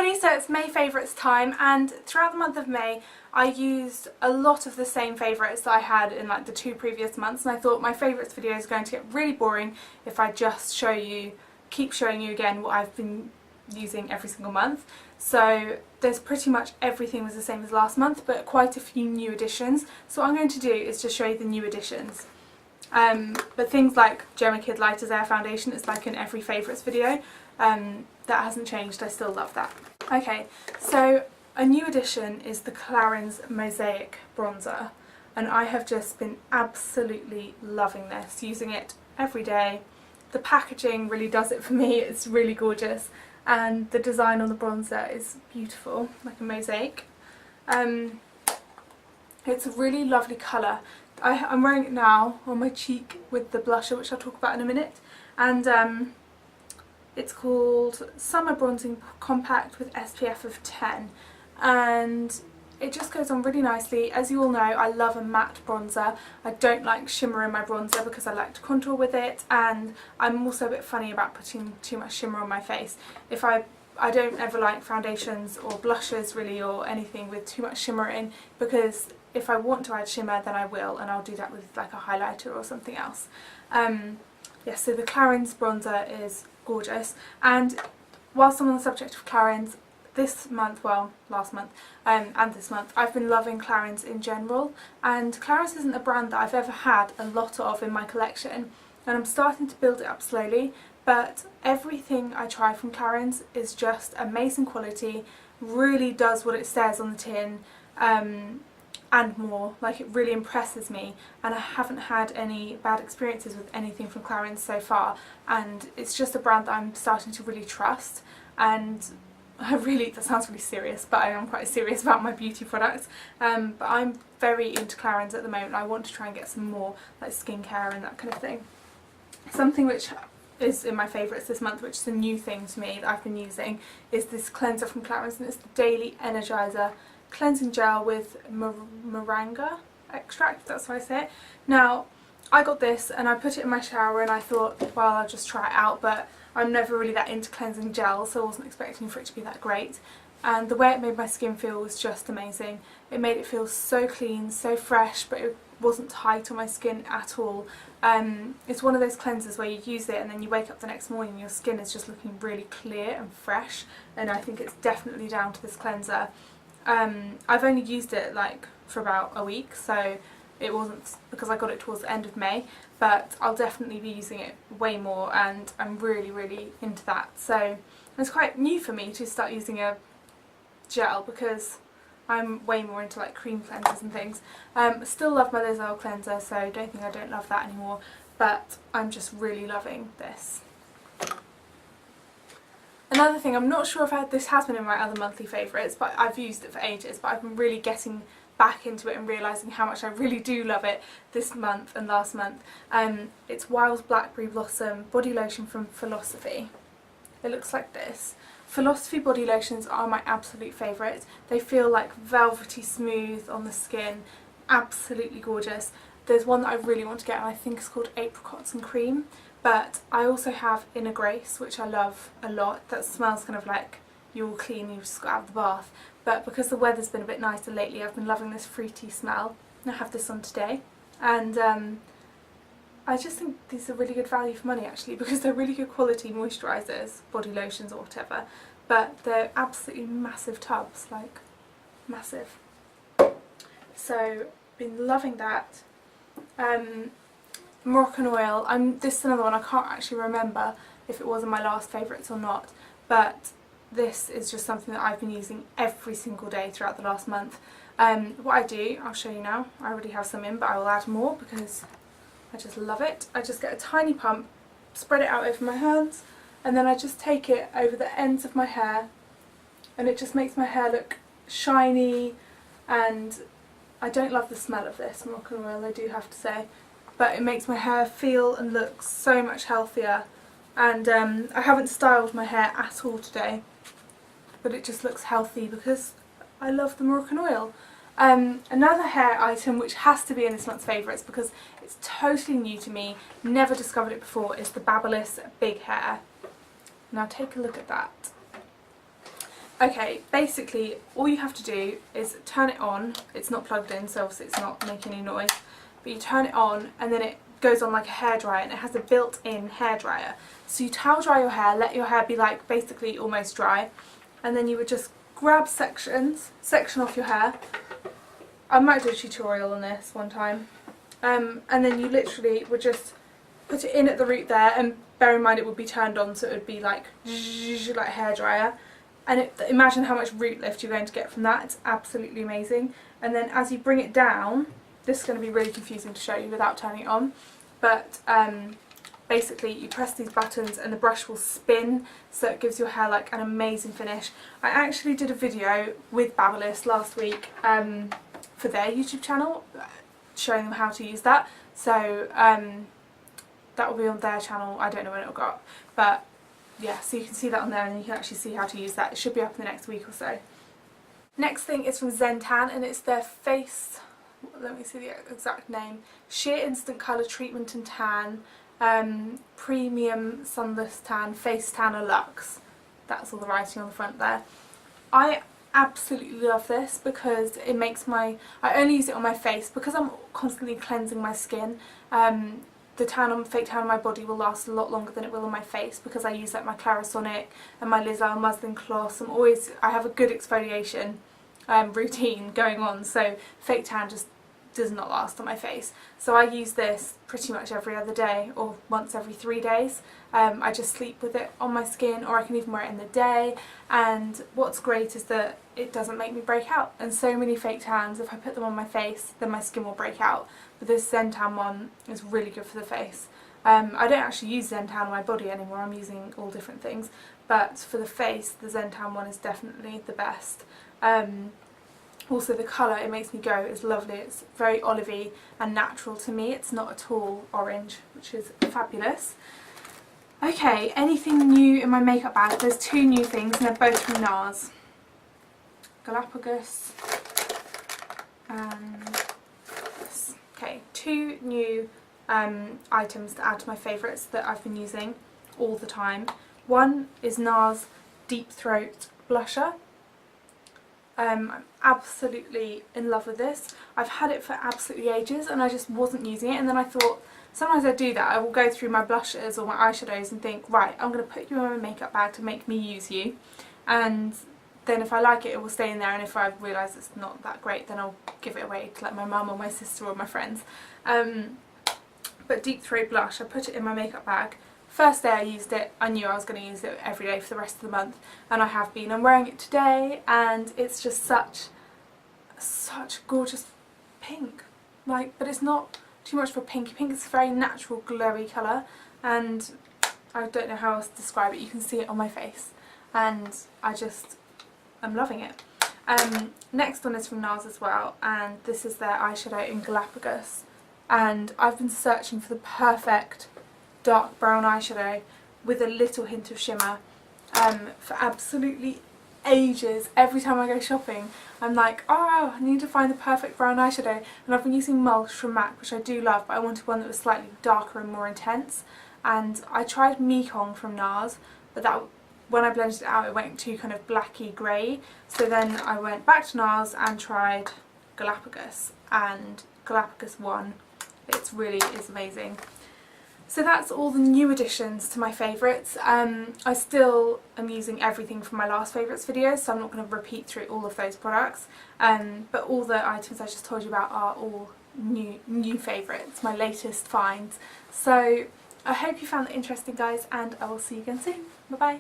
everybody, so it's May favourites time, and throughout the month of May I used a lot of the same favourites that I had in like the 2 previous months, and I thought my favourites video is going to get really boring if I just keep showing you again what I've been using every single month. So there's pretty much everything was the same as last month, but quite a few new additions. So what I'm going to do is just show you the new additions. But things like Gemma Kid Light as Air Foundation is like in every favourites video. That hasn't changed, I still love that. Okay, so a new addition is the Clarins Mosaic Bronzer, and I have just been absolutely loving this, using it every day. The packaging really does it for me, it's really gorgeous, and the design on the bronzer is beautiful, like a mosaic. It's a really lovely colour. I'm wearing it now on my cheek with the blusher, which I'll talk about in a minute, and it's called Summer Bronzing Compact with SPF of 10, and it just goes on really nicely. As you all know, I love a matte bronzer. I don't like shimmer in my bronzer because I like to contour with it, and I'm also a bit funny about putting too much shimmer on my face. I don't ever like foundations or blushes really, or anything with too much shimmer in, because if I want to add shimmer then I will, and I'll do that with like a highlighter or something else. Yeah, so the Clarins bronzer is gorgeous, and whilst I'm on the subject of Clarins, this month, well last month and this month, I've been loving Clarins in general, and Clarins isn't a brand that I've ever had a lot of in my collection, and I'm starting to build it up slowly, but everything I try from Clarins is just amazing quality, really does what it says on the tin, and more. Like, it really impresses me, and I haven't had any bad experiences with anything from Clarins so far, and it's just a brand that I'm starting to really trust. And that sounds really serious, but I am quite serious about my beauty products, but I'm very into Clarins at the moment. I want to try and get some more like skincare and that kind of thing. Something which is in my favourites this month, which is a new thing to me that I've been using, is this cleanser from Clarins, and it's the Daily Energizer Cleansing Gel with moringa extract, that's how I say it. Now, I got this and I put it in my shower, and I thought, well, I'll just try it out, but I'm never really that into cleansing gels, so I wasn't expecting for it to be that great. And the way it made my skin feel was just amazing. It made it feel so clean, so fresh, but it wasn't tight on my skin at all. It's one of those cleansers where you use it and then you wake up the next morning and your skin is just looking really clear and fresh, and I think it's definitely down to this cleanser. I've only used it like for about a week, so it wasn't, because I got it towards the end of May, but I'll definitely be using it way more, and I'm really into that. So it's quite new for me to start using a gel, because I'm way more into like cream cleansers and things. Still love my Liz Oil cleanser, so don't think I don't love that anymore, but I'm just really loving this. Another thing, I'm not sure if this has been in my other monthly favourites, but I've used it for ages, but I've been really getting back into it and realising how much I really do love it this month and last month. It's Wild's Blackberry Blossom Body Lotion from Philosophy. It looks like this. Philosophy body lotions are my absolute favourite. They feel like velvety smooth on the skin, absolutely gorgeous. There's one that I really want to get, and I think it's called Apricots and Cream. But I also have Inner Grace, which I love a lot. That smells kind of like you're all clean, you just got out of the bath. But because the weather's been a bit nicer lately, I've been loving this fruity smell. And I have this on today. And I just think these are really good value for money, actually, because they're really good quality moisturisers, body lotions or whatever. But they're absolutely massive tubs, like massive. So, been loving that. Moroccan oil, this is another one, I can't actually remember if it was in my last favourites or not, but this is just something that I've been using every single day throughout the last month. What I do, I'll show you now. I already have some in, but I will add more because I just love it. I just get a tiny pump, spread it out over my hands, and then I just take it over the ends of my hair, and it just makes my hair look shiny. And I don't love the smell of this Moroccan oil, I do have to say, but it makes my hair feel and look so much healthier. And I haven't styled my hair at all today, but it just looks healthy because I love the Moroccan oil. Another hair item which has to be in this month's favourites because it's totally new to me, never discovered it before, is the Babyliss Big Hair. Now take a look at that. Okay, basically all you have to do is turn it on. It's not plugged in, so obviously it's not making any noise, but you turn it on and then it goes on like a hairdryer, and it has a built-in hairdryer. So you towel dry your hair, let your hair be like basically almost dry, and then you would just grab section off your hair. I might do a tutorial on this one time. And then you literally would just put it in at the root there, and bear in mind it would be turned on, so it would be like a hairdryer. And imagine how much root lift you're going to get from that. It's absolutely amazing. And then as you bring it down, this is going to be really confusing to show you without turning it on, but basically you press these buttons and the brush will spin, so it gives your hair like an amazing finish. I actually did a video with Babyliss last week for their YouTube channel showing them how to use that, so that will be on their channel. I don't know when it'll go up, but yeah, so you can see that on there and you can actually see how to use that. It should be up in the next week or so. Next thing is from Xen-Tan, and it's their face, let me see the exact name, Sheer Instant Colour Treatment and Tan, Premium Sunless Tan, Face Tanner Luxe. That's all the writing on the front there. I absolutely love this because it makes I only use it on my face because I'm constantly cleansing my skin. The fake tan on my body will last a lot longer than it will on my face because I use like my Clarisonic and my Lizelle muslin cloths. I have a good exfoliation routine going on, so fake tan just does not last on my face. So I use this pretty much every other day or once every 3 days. I just sleep with it on my skin, or I can even wear it in the day, and what's great is that it doesn't make me break out. And so many fake tans, if I put them on my face, then my skin will break out. But this Xen-Tan one is really good for the face. I don't actually use Xen-Tan on my body anymore, I'm using all different things, but for the face the Xen-Tan one is definitely the best. Also the colour it makes me go is lovely. It's very olivey and natural to me. It's not at all orange, which is fabulous. Okay, anything new in my makeup bag? There's 2 new things and they're both from NARS. Galapagos and this. Okay, 2 new items to add to my favourites that I've been using all the time. One is NARS Deep Throat Blusher. I'm absolutely in love with this. I've had it for absolutely ages and I just wasn't using it, and then I thought, sometimes I do that, I will go through my blushes or my eyeshadows and think, right, I'm going to put you in my makeup bag to make me use you, and then if I like it, it will stay in there, and if I realise it's not that great, then I'll give it away to like my mum or my sister or my friends. But Deep Throat Blush, I put it in my makeup bag. First day I used it, I knew I was going to use it every day for the rest of the month, and I have been. I'm wearing it today and it's just such gorgeous pink. Like, but it's not too much for pinky pink, it's a very natural glowy colour, and I don't know how else to describe it. You can see it on my face and I'm loving it. Next one is from NARS as well, and this is their eyeshadow in Galapagos, and I've been searching for the perfect dark brown eyeshadow with a little hint of shimmer for absolutely ages. Every time I go shopping I'm like, oh, I need to find the perfect brown eyeshadow, and I've been using Mulch from MAC, which I do love, but I wanted one that was slightly darker and more intense, and I tried Mekong from NARS, but that, when I blended it out, it went too kind of blacky grey, so then I went back to NARS and tried Galapagos, and Galapagos won. It really is amazing. So that's all the new additions to my favourites. I still am using everything from my last favourites video, so I'm not going to repeat through all of those products, but all the items I just told you about are all new favourites, my latest finds. So I hope you found that interesting, guys, and I will see you again soon. Bye bye.